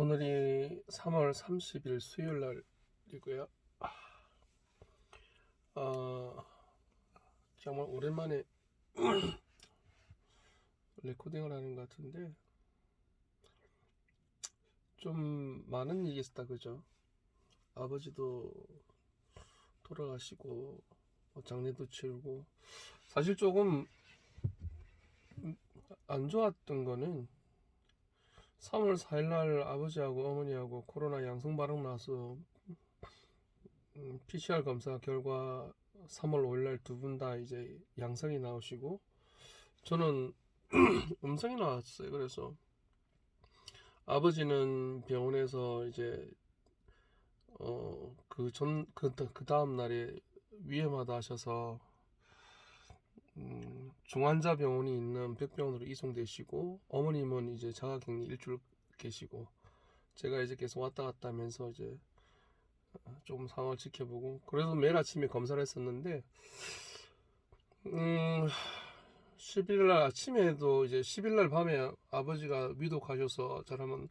오늘이 3월 30일 수요일 날이고요. 어, 정말 오랜만에 레코딩을 하는 것 같은데 좀 많은 일이 있었다, 그죠? 아버지도 돌아가시고 장례도 치르고 사실 조금 안 좋았던 거는 3월 4일 날 아버지하고 어머니하고 코로나 양성 반응 나서 PCR 검사 결과 3월 5일 날 두 분 다 이제 양성이 나오시고 저는 음성이 나왔어요. 그래서 아버지는 병원에서 이제 그 다음 날에 위험하다 하셔서 중환자 병원이 있는 백병원으로 이송되시고, 어머님은 이제 자가격리 일주일 계시고, 제가 이제 계속 왔다 갔다 하면서 이제 조금 상황을 지켜보고, 그래서 매일 아침에 검사를 했었는데 11일 날 아침에도 이제 10일 날 밤에 아버지가 위독하셔서 잘하면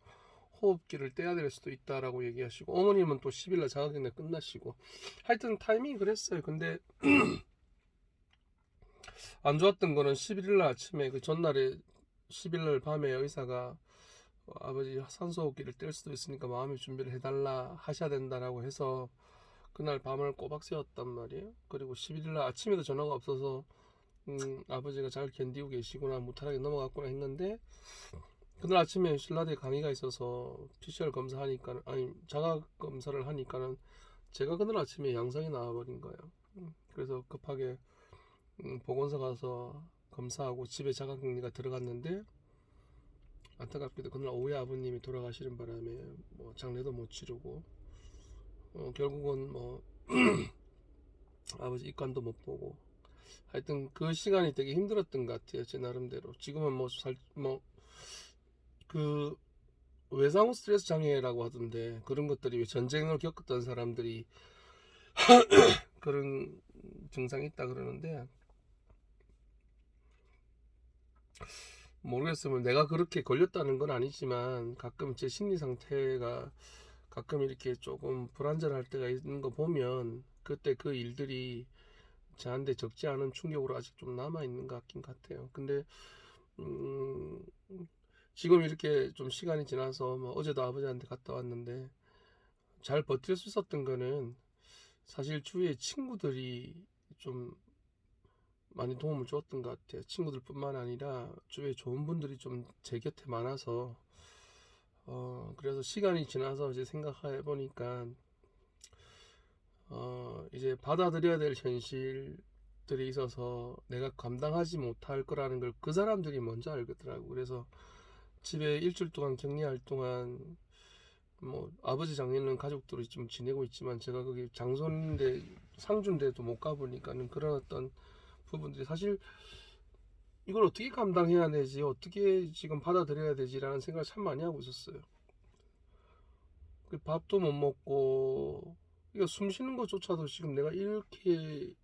호흡기를 떼야 될 수도 있다라고 얘기하시고, 어머님은 또 10일 날 자가격리 끝나시고, 하여튼 타이밍이 그랬어요. 근데 안 좋았던 거는 11일 날 아침에 그 전날에 10일 날 밤에 의사가 아버지 산소호흡기를 뗄 수도 있으니까 마음의 준비를 해달라 하셔야 된다라고 해서 그날 밤을 꼬박 새웠단 말이에요. 그리고 11일 날 아침에도 전화가 없어서 아버지가 잘 견디고 계시구나, 무탈하게 넘어갔구나 했는데, 그날 아침에 신라대 강의가 있어서 PCR 검사하니까, 아니 자가 검사를 하니까는 제가 그날 아침에 양성이 나와버린 거예요. 그래서 급하게 보건소 가서 검사하고 집에 자가격리가 들어갔는데, 안타깝게도 그날 오후에 아버님이 돌아가시는 바람에 뭐 장례도 못 치르고 결국은 뭐 아버지 입관도 못 보고, 하여튼 그 시간이 되게 힘들었던 것 같아요, 제 나름대로. 지금은 그 외상후 스트레스 장애라고 하던데, 그런 것들이 왜 전쟁을 겪었던 사람들이 그런 증상이 있다 그러는데, 모르겠으면 내가 그렇게 걸렸다는 건 아니지만 가끔 제 심리 상태가 가끔 이렇게 조금 불안정할 때가 있는 거 보면 그때 그 일들이 저한테 적지 않은 충격으로 아직 좀 남아 있는 것 같긴 같아요. 근데 음, 지금 이렇게 좀 시간이 지나서 뭐 어제도 아버지한테 갔다 왔는데 잘 버틸 수 있었던 거는 사실 주위에 친구들이 좀 많이 도움을 줬던 것 같아요. 친구들뿐만 아니라 주위에 좋은 분들이 좀 제 곁에 많아서 그래서 시간이 지나서 이제 생각해 보니까 이제 받아들여야 될 현실들이 있어서 내가 감당하지 못할 거라는 걸 그 사람들이 먼저 알겠더라고. 그래서 집에 일주일 동안 격리할 동안 뭐 아버지 장례는 가족들이 좀 지내고 있지만 제가 거기 장소인데 상주인데도 못 가보니까는 그런 어떤 부분들이 사실 이걸 어떻게 감당해야 되지, 어떻게 지금 받아들여야 되지라는 생각을 참 많이 하고 있었어요. 그 밥도 못 먹고 이거 숨 쉬는 것조차도 지금 내가 이렇게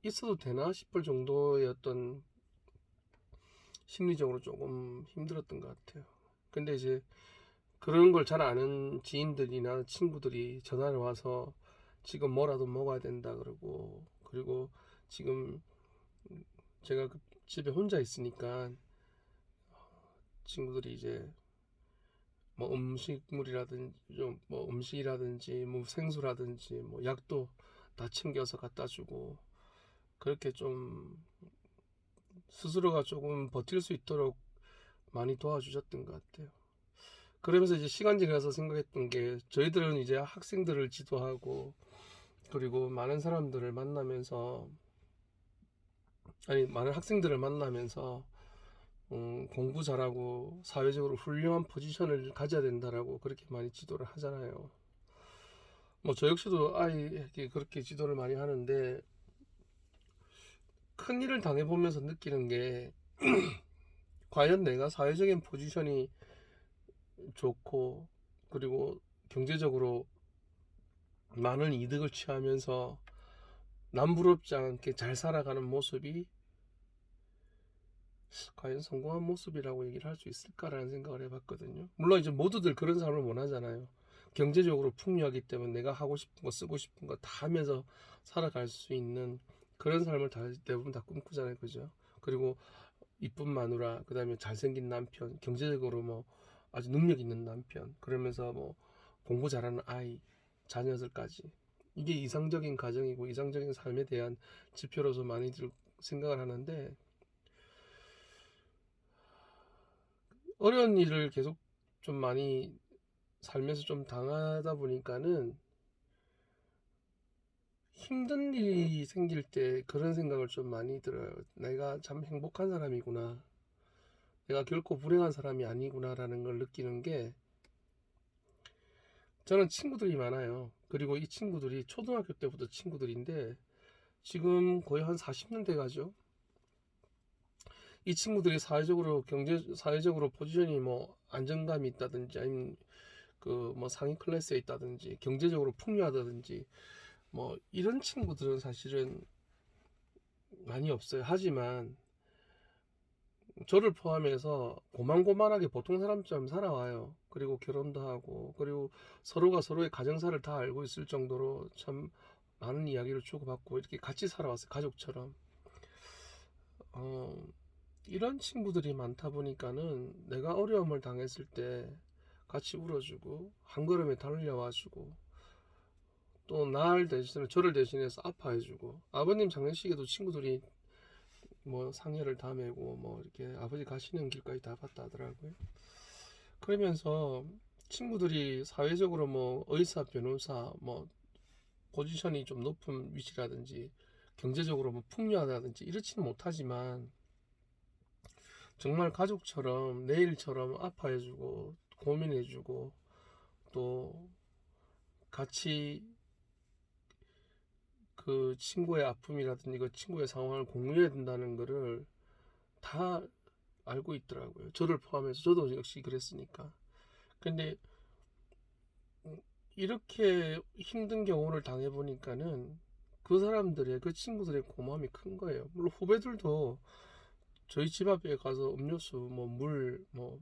있어도 되나 싶을 정도의 어떤 심리적으로 조금 힘들었던 것 같아요. 근데 이제 그런 걸 잘 아는 지인들이나 친구들이 전화를 와서 지금 뭐라도 먹어야 된다 그러고, 그리고 지금 제가 그 집에 혼자 있으니까 친구들이 이제 뭐 음식이라든지 뭐 생수라든지 뭐 약도 다 챙겨서 갖다 주고, 그렇게 좀 스스로가 조금 버틸 수 있도록 많이 도와주셨던 것 같아요. 그러면서 이제 시간 지나서 생각했던 게, 저희들은 이제 학생들을 지도하고 그리고 많은 학생들을 만나면서 공부 잘하고 사회적으로 훌륭한 포지션을 가져야 된다라고 그렇게 많이 지도를 하잖아요. 뭐 저 역시도 아이에게 그렇게 지도를 많이 하는데, 큰 일을 당해보면서 느끼는 게 과연 내가 사회적인 포지션이 좋고 그리고 경제적으로 많은 이득을 취하면서 남부럽지 않게 잘 살아가는 모습이 과연 성공한 모습이라고 얘기를 할 수 있을까라는 생각을 해봤거든요. 물론 이제 모두들 그런 삶을 원하잖아요. 경제적으로 풍요하기 때문에 내가 하고 싶은 거 쓰고 싶은 거 다 하면서 살아갈 수 있는 그런 삶을 다 대부분 다 꿈꾸잖아요, 그죠? 그리고 이쁜 마누라, 그다음에 잘생긴 남편, 경제적으로 뭐 아주 능력 있는 남편, 그러면서 뭐 공부 잘하는 아이, 자녀들까지 이게 이상적인 가정이고 이상적인 삶에 대한 지표로서 많이들 생각을 하는데 어려운 일을 계속 좀 많이 살면서 좀 당하다 보니까는 힘든 일이 생길 때 그런 생각을 좀 많이 들어요. 내가 참 행복한 사람이구나. 내가 결코 불행한 사람이 아니구나라는 걸 느끼는 게 저는 친구들이 많아요. 그리고 이 친구들이 초등학교 때부터 친구들인데 지금 거의 한 40년 돼 가죠. 이 친구들이 사회적으로 포지션이 뭐 안정감이 있다든지 아니면 그 뭐 상위 클래스에 있다든지 경제적으로 풍요하다든지 뭐 이런 친구들은 사실은 많이 없어요. 하지만 저를 포함해서 고만고만하게 보통 사람처럼 살아와요. 그리고 결혼도 하고 그리고 서로가 서로의 가정사를 다 알고 있을 정도로 참 많은 이야기를 주고받고 이렇게 같이 살아왔어요. 가족처럼. 어, 이런 친구들이 많다 보니까는 내가 어려움을 당했을 때 같이 울어주고 한 걸음에 달려와주고 또 저를 대신해서 아파해주고 아버님 장례식에도 친구들이 뭐 상여를 다 메고 뭐 이렇게 아버지 가시는 길까지 다 봤다 하더라고요. 그러면서 친구들이 사회적으로 뭐 의사, 변호사, 뭐 포지션이 좀 높은 위치라든지 경제적으로 뭐 풍요하다든지 이렇지는 못하지만 정말 가족처럼 내 일처럼 아파해주고 고민해주고 또 같이 그 친구의 아픔이라든지 그 친구의 상황을 공유해야 된다는 거를 다 알고 있더라고요. 저를 포함해서 저도 역시 그랬으니까. 근데 이렇게 힘든 경우를 당해보니까는 그 친구들의 고마움이 큰 거예요. 물론 후배들도 저희 집 앞에 가서 음료수, 뭐 물, 뭐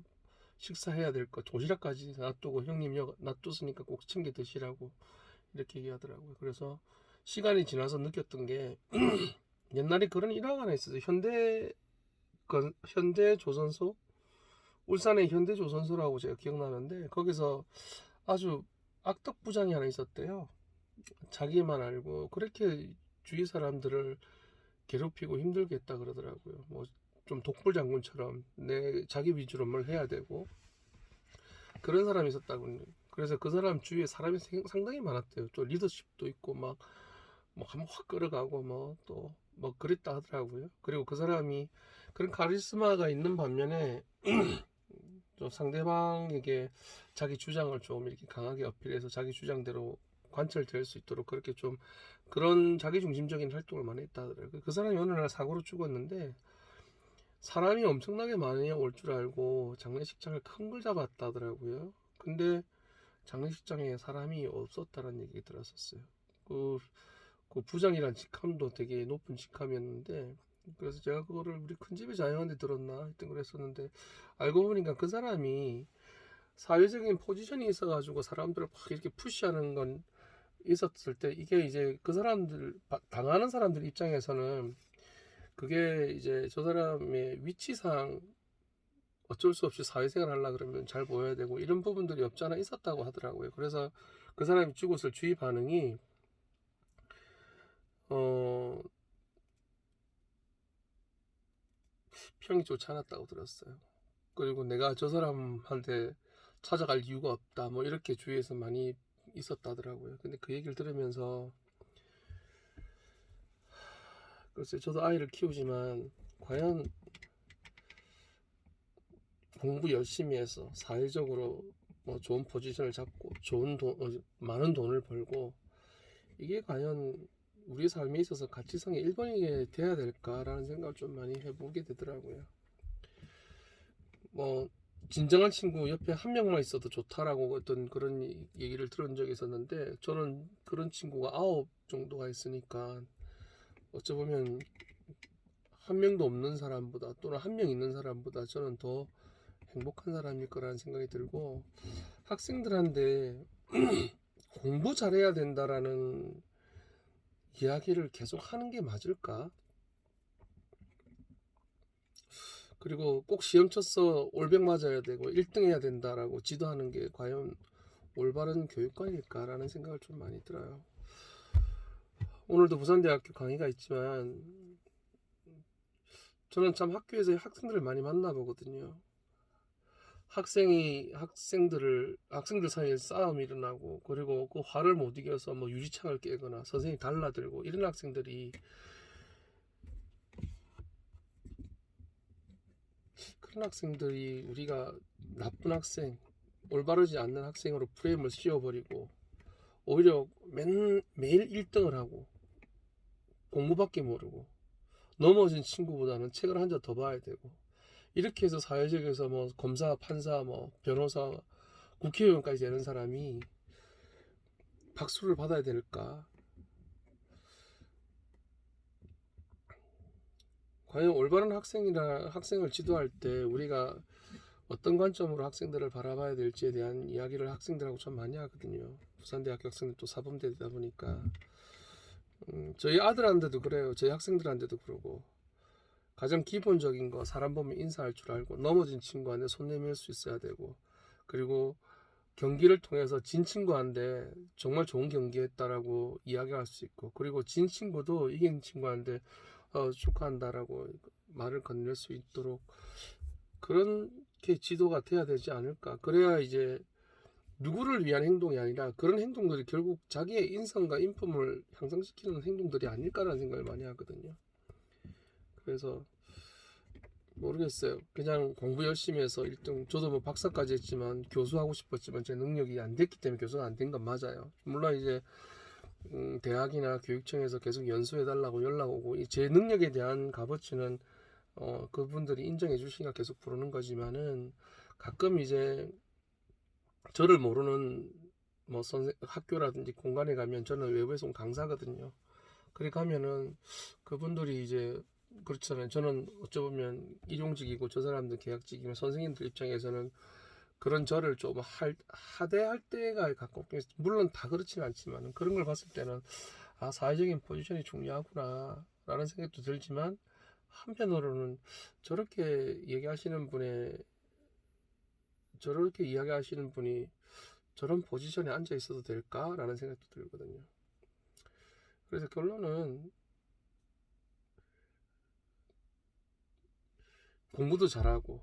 식사해야 될 거, 도시락까지 놔두고 형님 여기 놔뒀으니까 꼭 챙겨 드시라고 이렇게 얘기하더라고요. 그래서 시간이 지나서 느꼈던 게 옛날에 그런 일화가 하나 있었어요. 현대조선소? 울산의 현대조선소라고 제가 기억나는데 거기서 아주 악덕부장이 하나 있었대요. 자기만 알고 그렇게 주위 사람들을 괴롭히고 힘들게 했다 그러더라고요. 뭐 좀 독불장군처럼 내 자기 위주로 뭘 해야 되고 그런 사람이 있었다고. 그래서 그 사람 주위에 사람이 상당히 많았대요. 또 리더십도 있고 막 뭐 한번 확 끌어가고 뭐 또 뭐 그랬다 하더라고요. 그리고 그 사람이 그런 카리스마가 있는 반면에 또 상대방에게 자기 주장을 좀 이렇게 강하게 어필해서 자기 주장대로 관철될 수 있도록 그렇게 좀 그런 자기중심적인 활동을 많이 했다 하더라고요. 그 사람이 어느 날 사고로 죽었는데 사람이 엄청나게 많이 올 줄 알고 장례식장을 큰 걸 잡았다 하더라고요. 근데 장례식장에 사람이 없었다는 얘기 들었었어요. 그, 그 부장이란 직함도 되게 높은 직함이었는데 그래서 제가 그거를 우리 큰집에 자영한테 들었나 했던 그랬었는데 알고 보니까 그 사람이 사회적인 포지션이 있어가지고 사람들을 막 이렇게 푸시하는 건 있었을 때 이게 이제 그 사람들 당하는 사람들 입장에서는 그게 이제 저 사람의 위치상 어쩔 수 없이 사회생활 하려 그러면 잘 보여야 되고 이런 부분들이 없지 않아 있었다고 하더라고요. 그래서 그 사람이 죽었을 주위 반응이 어 평이 좋지 않았다고 들었어요. 그리고 내가 저 사람한테 찾아갈 이유가 없다 뭐 이렇게 주위에서 많이 있었다더라고요. 근데 그 얘기를 들으면서 글쎄 저도 아이를 키우지만 과연 공부 열심히 해서 사회적으로 뭐 좋은 포지션을 잡고 많은 돈을 벌고 이게 과연 우리 삶에 있어서 가치성의 1번이 돼야 될까라는 생각을 좀 많이 해보게 되더라고요. 뭐 진정한 친구 옆에 한 명만 있어도 좋다라고 어떤 그런 얘기를 들은 적이 있었는데 저는 그런 친구가 9 정도가 있으니까 어쩌보면 한 명도 없는 사람보다 또는 한 명 있는 사람보다 저는 더 행복한 사람일 거라는 생각이 들고, 학생들한테 공부 잘해야 된다라는 이야기를 계속 하는 게 맞을까? 그리고 꼭 시험 쳐서 올백 맞아야 되고 1등 해야 된다라고 지도하는 게 과연 올바른 교육관일까라는 생각을 좀 많이 들어요. 오늘도 부산대학교 강의가 있지만 저는 참 학교에서 학생들을 많이 만나보거든요. 학생들 사이에 싸움이 일어나고, 그리고 그 화를 못 이겨서 뭐 유리창을 깨거나 선생님 달라들고 이런 학생들이, 그런 학생들이 우리가 나쁜 학생, 올바르지 않는 학생으로 프레임을 씌워버리고 오히려 매일 1등을 하고 공부밖에 모르고 넘어진 친구보다는 책을 한 권 더 봐야 되고, 이렇게 해서 사회적에서 뭐 검사, 판사, 뭐 변호사, 국회의원까지 되는 사람이 박수를 받아야 될까? 과연 올바른 학생을 지도할 때 우리가 어떤 관점으로 학생들을 바라봐야 될지에 대한 이야기를 학생들하고 좀 많이 하거든요. 부산대학교 학생들도 사범대다 보니까 저희 아들한테도 그래요. 저희 학생들한테도 그러고, 가장 기본적인 거 사람 보면 인사할 줄 알고, 넘어진 친구한테 손 내밀 수 있어야 되고, 그리고 경기를 통해서 진 친구한테 정말 좋은 경기했다라고 이야기할 수 있고, 그리고 진 친구도 이긴 친구한테 축하한다라고 말을 건넬 수 있도록 그렇게 지도가 돼야 되지 않을까. 그래야 이제 누구를 위한 행동이 아니라 그런 행동들이 결국 자기의 인성과 인품을 향상시키는 행동들이 아닐까라는 생각을 많이 하거든요. 그래서 모르겠어요. 그냥 공부 열심히 해서 1등, 저도 뭐 박사까지 했지만 교수하고 싶었지만 제 능력이 안 됐기 때문에 교수가 안 된 건 맞아요. 물론 이제 대학이나 교육청에서 계속 연수해달라고 연락 오고, 제 능력에 대한 값어치는 그분들이 인정해 주시니까 계속 부르는 거지만은, 가끔 이제 저를 모르는 뭐 학교라든지 공간에 가면, 저는 외부에서 온 강사거든요. 그래 가면은 그분들이 이제 그렇잖아요. 저는 어쩌면 일용직이고 저 사람들 계약직이면, 선생님들 입장에서는 그런 저를 좀 하대할 때가 가깝게, 물론 다 그렇지는 않지만 그런 걸 봤을 때는 사회적인 포지션이 중요하구나 라는 생각도 들지만, 한편으로는 저렇게 이야기하시는 분이 저런 포지션에 앉아 있어도 될까라는 생각도 들거든요. 그래서 결론은 공부도 잘하고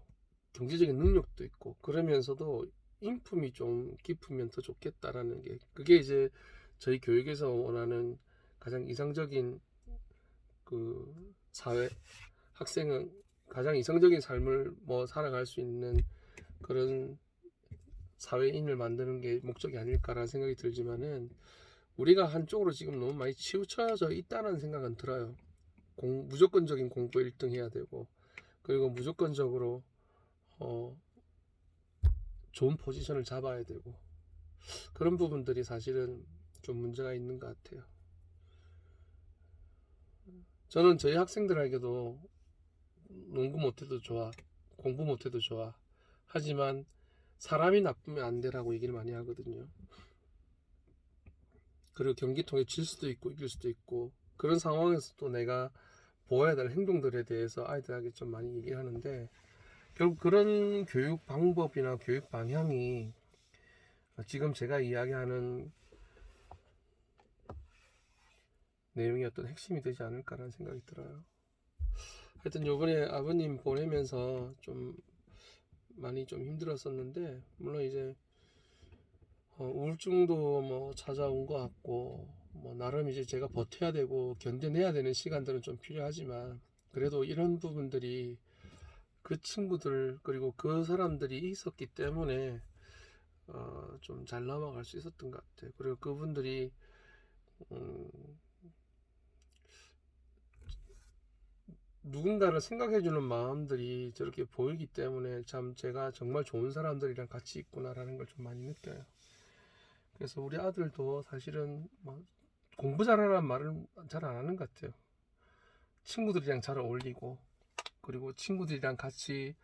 경제적인 능력도 있고 그러면서도 인품이 좀 깊으면 더 좋겠다라는 게, 그게 이제 저희 교육에서 원하는 가장 이상적인 그 사회, 학생은 가장 이상적인 삶을 뭐 살아갈 수 있는 그런 사회인을 만드는 게 목적이 아닐까라는 생각이 들지만은, 우리가 한쪽으로 지금 너무 많이 치우쳐져 있다는 생각은 들어요. 무조건적인 공부 1등 해야 되고, 그리고 무조건적으로 어, 좋은 포지션을 잡아야 되고, 그런 부분들이 사실은 좀 문제가 있는 것 같아요. 저는 저희 학생들에게도 농구 못해도 좋아, 공부 못해도 좋아, 하지만 사람이 나쁘면 안 되라고 얘기를 많이 하거든요. 그리고 경기 통해 질 수도 있고 이길 수도 있고, 그런 상황에서 또 내가 보아야 될 행동들에 대해서 아이들에게 좀 많이 얘기를 하는데, 결국 그런 교육 방법이나 교육 방향이 지금 제가 이야기하는 내용이 어떤 핵심이 되지 않을까라는 생각이 들어요. 하여튼 요번에 아버님 보내면서 좀 많이 좀 힘들었었는데, 물론 이제 우울증도 뭐 찾아온 것 같고, 뭐 나름 이제 제가 버텨야 되고 견뎌내야 되는 시간들은 좀 필요하지만, 그래도 이런 부분들이 그 친구들 그리고 그 사람들이 있었기 때문에 좀 잘 넘어갈 수 있었던 것 같아요. 그리고 그분들이 음, 누군가를 생각해주는 마음들이 저렇게 보이기 때문에, 참 제가 정말 좋은 사람들이랑 같이 있구나라는 걸 좀 많이 느껴요. 그래서 우리 아들도 사실은 뭐 공부 잘하라는 말을 잘 안 하는 것 같아요. 친구들이랑 잘 어울리고, 그리고 친구들이랑 같이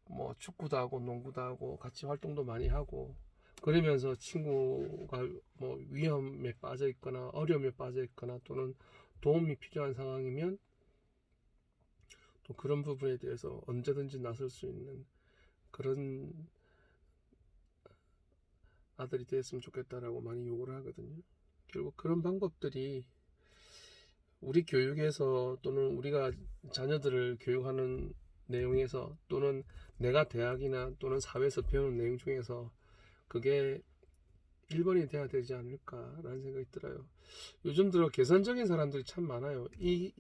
뭐 축구도 하고 농구도 하고 같이 활동도 많이 하고, 그러면서 친구가 뭐 위험에 빠져 있거나 어려움에 빠져 있거나 또는 도움이 필요한 상황이면 또 그런 부분에 대해서 언제든지 나설 수 있는 그런 아들이 됐으면 좋겠다라고 많이 요구를 하거든요. 결국 그런 방법들이 우리 교육에서 또는 우리가 자녀들을 교육하는 내용에서 또는 내가 대학이나 또는 사회에서 배우는 내용 중에서 그게 1번이 돼야 되지 않을까라는 생각이 들어요. 요즘 들어 계산적인 사람들이 참 많아요. 이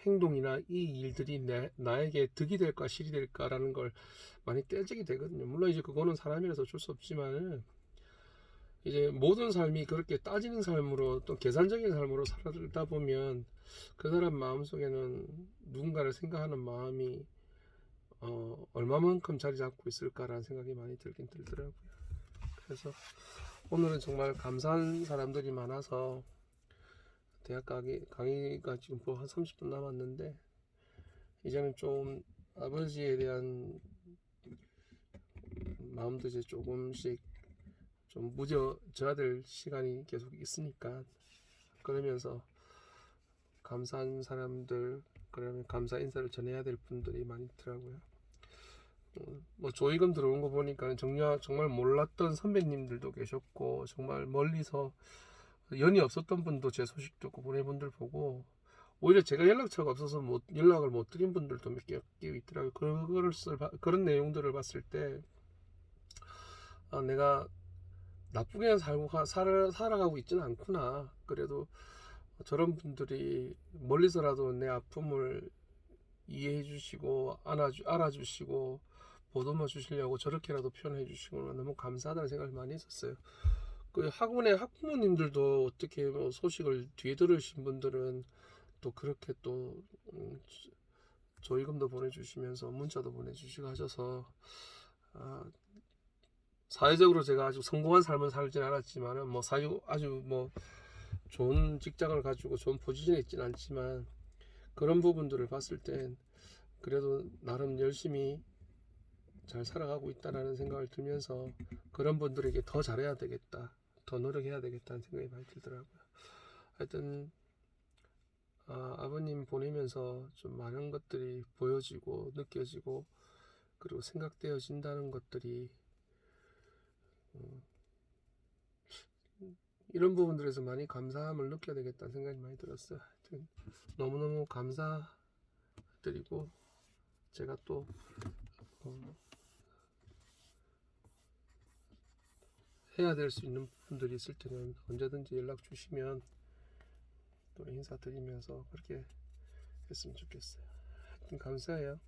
행동이나 이 일들이 나에게 득이 될까 실이 될까라는 걸 많이 떼지게 되거든요. 물론 이제 그거는 사람이라서 어쩔 수 없지만 이제 모든 삶이 그렇게 따지는 삶으로 또 계산적인 삶으로 살다 보면 그 사람 마음속에는 누군가를 생각하는 마음이 얼마만큼 자리 잡고 있을까라는 생각이 많이 들긴 들더라고요. 그래서 오늘은 정말 감사한 사람들이 많아서 대학 강의가 지금 한 30분 남았는데 이제는 좀 아버지에 대한 마음도 이제 조금씩 좀 무뎌져야 될 시간이 계속 있으니까 그러면서 감사한 사람들 그러면 감사 인사를 전해야 될 분들이 많이 있더라고요. 뭐 조의금 들어온 거 보니까 정말 몰랐던 선배님들도 계셨고 정말 멀리서 연이 없었던 분도 제 소식 듣고 보낸 분들 보고 오히려 제가 연락처가 없어서 연락을 못 드린 분들도 몇 개 있더라고요. 그런 내용들을 봤을 때 내가 나쁘게 살아가고 있지는 않구나. 그래도 저런 분들이 멀리서라도 내 아픔을 이해해 주시고 알아주시고 보듬어 주시려고 저렇게라도 표현해 주시고 너무 감사하다는 생각을 많이 했었어요. 그 학원의 학부모님들도 어떻게 뭐 소식을 뒤에 들으신 분들은 또 그렇게 또 조의금도 보내주시면서 문자도 보내주시고 하셔서 사회적으로 제가 아주 성공한 삶을 살진 않았지만은 뭐 아주 뭐 좋은 직장을 가지고 좋은 포지션에 있지는 않지만 그런 부분들을 봤을 땐 그래도 나름 열심히 잘 살아가고 있다라는 생각을 들면서 그런 분들에게 더 잘해야 되겠다, 더 노력해야 되겠다는 생각이 많이 들더라고요. 하여튼 아버님 보내면서 좀 많은 것들이 보여지고 느껴지고 그리고 생각되어진다는 것들이 이런 부분들에서 많이 감사함을 느껴야 되겠다는 생각이 많이 들었어요. 하여튼 너무너무 감사드리고 제가 또 해야 될 수 있는 부분들이 있을 때는 언제든지 연락 주시면 또 인사드리면서 그렇게 했으면 좋겠어요. 하여튼 감사해요.